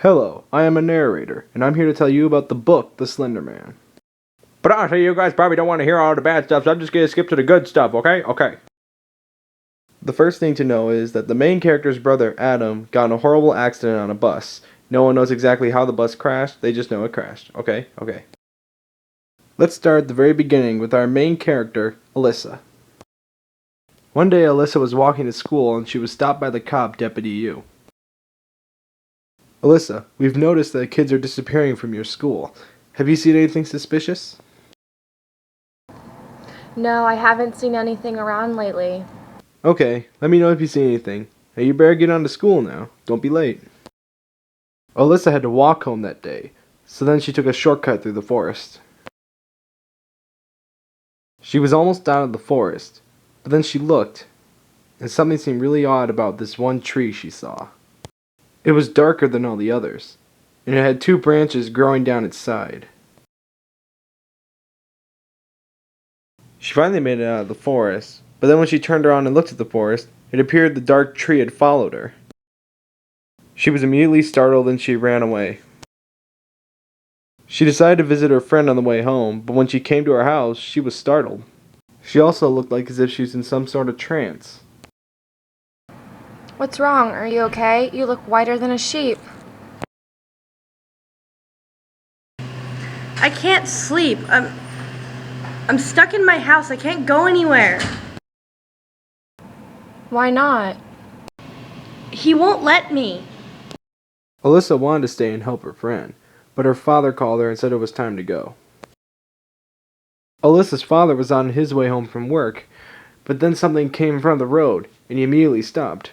Hello, I am a narrator, and I'm here to tell you about the book, The Slenderman. But honestly, you guys probably don't want to hear all the bad stuff, so I'm just going to skip to the good stuff, okay? Okay. The first thing to know is that the main character's brother, Adam, got in a horrible accident on a bus. No one knows exactly how the bus crashed, they just know it crashed, okay? Okay. Let's start at the very beginning with our main character, Alyssa. One day, Alyssa was walking to school and she was stopped by the cop, Deputy U. Alyssa, we've noticed that kids are disappearing from your school. Have you seen anything suspicious? No, I haven't seen anything around lately. Okay, let me know if you see anything. Now you better get on to school now. Don't be late. Alyssa had to walk home that day, so then she took a shortcut through the forest. She was almost down at the forest, but then she looked, and something seemed really odd about this one tree she saw. It was darker than all the others, and it had two branches growing down its side. She finally made it out of the forest, but then when she turned around and looked at the forest, it appeared the dark tree had followed her. She was immediately startled and she ran away. She decided to visit her friend on the way home, but when she came to her house, she was startled. She also looked like as if she was in some sort of trance. What's wrong? Are you okay? You look whiter than a sheep. I can't sleep. I'm stuck in my house. I can't go anywhere. Why not? He won't let me. Alyssa wanted to stay and help her friend, but her father called her and said it was time to go. Alyssa's father was on his way home from work, but then something came in front of the road, and he immediately stopped.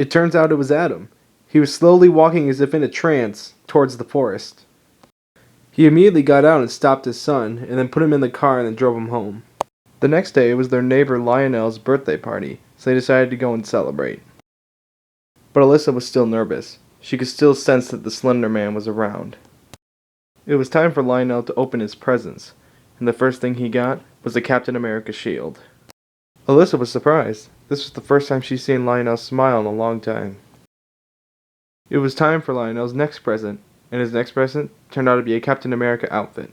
It turns out it was Adam. He was slowly walking as if in a trance towards the forest. He immediately got out and stopped his son, and then put him in the car and then drove him home. The next day it was their neighbor Lionel's birthday party, so they decided to go and celebrate. But Alyssa was still nervous. She could still sense that the Slender Man was around. It was time for Lionel to open his presents, and the first thing he got was the Captain America shield. Alyssa was surprised. This was the first time she'd seen Lionel smile in a long time. It was time for Lionel's next present, and his next present turned out to be a Captain America outfit.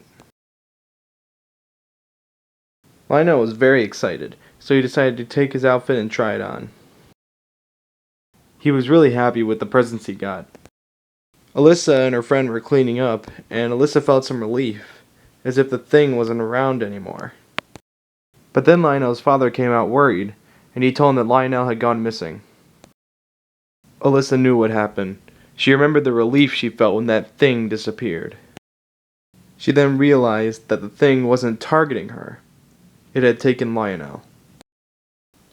Lionel was very excited, so he decided to take his outfit and try it on. He was really happy with the presents he got. Alyssa and her friend were cleaning up, and Alyssa felt some relief, as if the thing wasn't around anymore. But then Lionel's father came out worried, and he told him that Lionel had gone missing. Alyssa knew what happened. She remembered the relief she felt when that thing disappeared. She then realized that the thing wasn't targeting her. It had taken Lionel.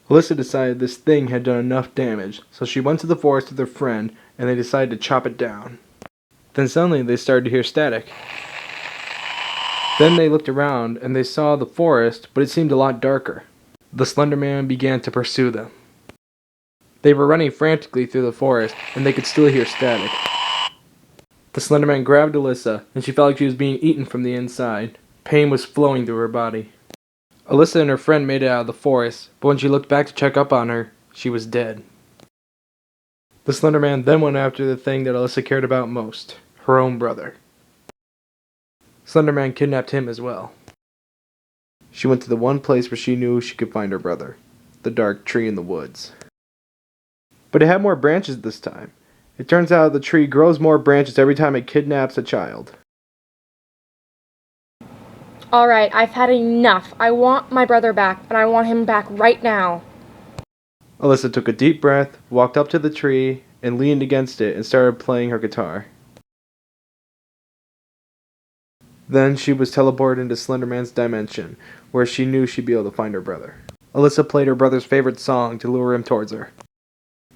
Alyssa decided this thing had done enough damage, so she went to the forest with her friend, and they decided to chop it down. Then suddenly they started to hear static. Then they looked around and they saw the forest, but it seemed a lot darker. The Slender Man began to pursue them. They were running frantically through the forest, and they could still hear static. The Slender Man grabbed Alyssa, and she felt like she was being eaten from the inside. Pain was flowing through her body. Alyssa and her friend made it out of the forest, but when she looked back to check up on her, she was dead. The Slender Man then went after the thing that Alyssa cared about most, her own brother. Slender Man kidnapped him as well. She went to the one place where she knew she could find her brother, the dark tree in the woods. But it had more branches this time. It turns out the tree grows more branches every time it kidnaps a child. Alright, I've had enough. I want my brother back, and I want him back right now. Alyssa took a deep breath, walked up to the tree, and leaned against it and started playing her guitar. Then she was teleported into Slenderman's dimension, where she knew she'd be able to find her brother. Alyssa played her brother's favorite song to lure him towards her.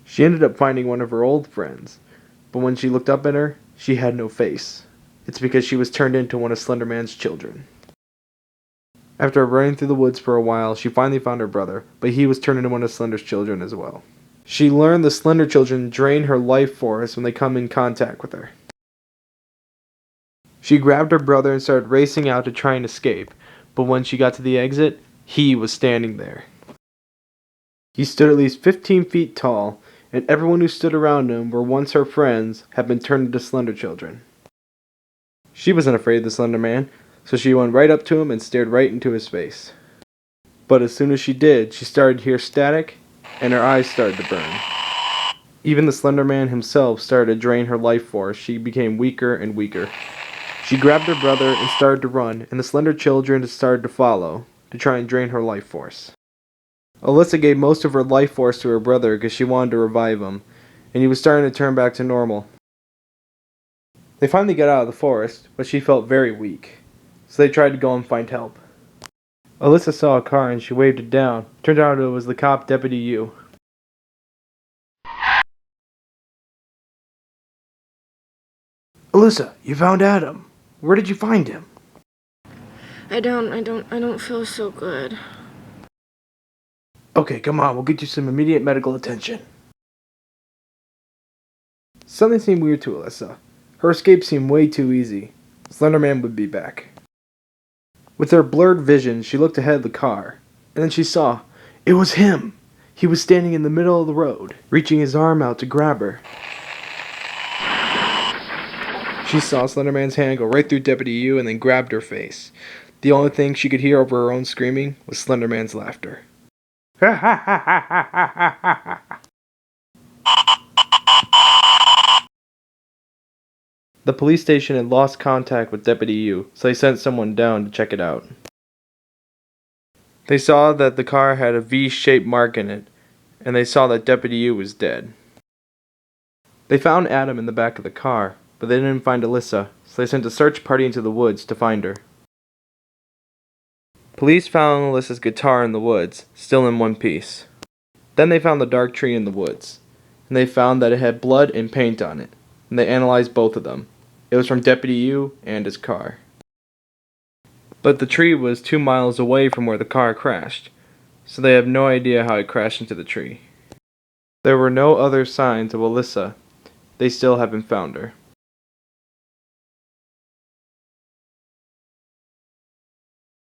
She ended up finding one of her old friends, but when she looked up at her, she had no face. It's because she was turned into one of Slenderman's children. After running through the woods for a while, she finally found her brother, but he was turned into one of Slender's children as well. She learned the Slender children drain her life force when they come in contact with her. She grabbed her brother and started racing out to try and escape, but when she got to the exit, he was standing there. He stood at least 15 feet tall, and everyone who stood around him were once her friends had been turned into Slender children. She wasn't afraid of the Slender Man, so she went right up to him and stared right into his face. But as soon as she did, she started to hear static, and her eyes started to burn. Even the Slender Man himself started to drain her life force. She became weaker and weaker. She grabbed her brother and started to run, and the Slender children started to follow, to try and drain her life force. Alyssa gave most of her life force to her brother because she wanted to revive him, and he was starting to turn back to normal. They finally got out of the forest, but she felt very weak, so they tried to go and find help. Alyssa saw a car and she waved it down. Turned out it was the cop Deputy U. Alyssa, you found Adam. Where did you find him? I don't feel so good. Okay, come on, we'll get you some immediate medical attention. Something seemed weird to Alyssa. Her escape seemed way too easy. Slenderman would be back. With her blurred vision, she looked ahead of the car, and then she saw it was him. He was standing in the middle of the road, reaching his arm out to grab her. She saw Slenderman's hand go right through Deputy U and then grabbed her face. The only thing she could hear over her own screaming was Slenderman's laughter. The police station had lost contact with Deputy U, so they sent someone down to check it out. They saw that the car had a V-shaped mark in it, and they saw that Deputy U was dead. They found Adam in the back of the car, but they didn't find Alyssa, so they sent a search party into the woods to find her. Police found Alyssa's guitar in the woods, still in one piece. Then they found the dark tree in the woods, and they found that it had blood and paint on it, and they analyzed both of them. It was from Deputy U and his car. But the tree was 2 miles away from where the car crashed, so they have no idea how it crashed into the tree. There were no other signs of Alyssa. They still haven't found her.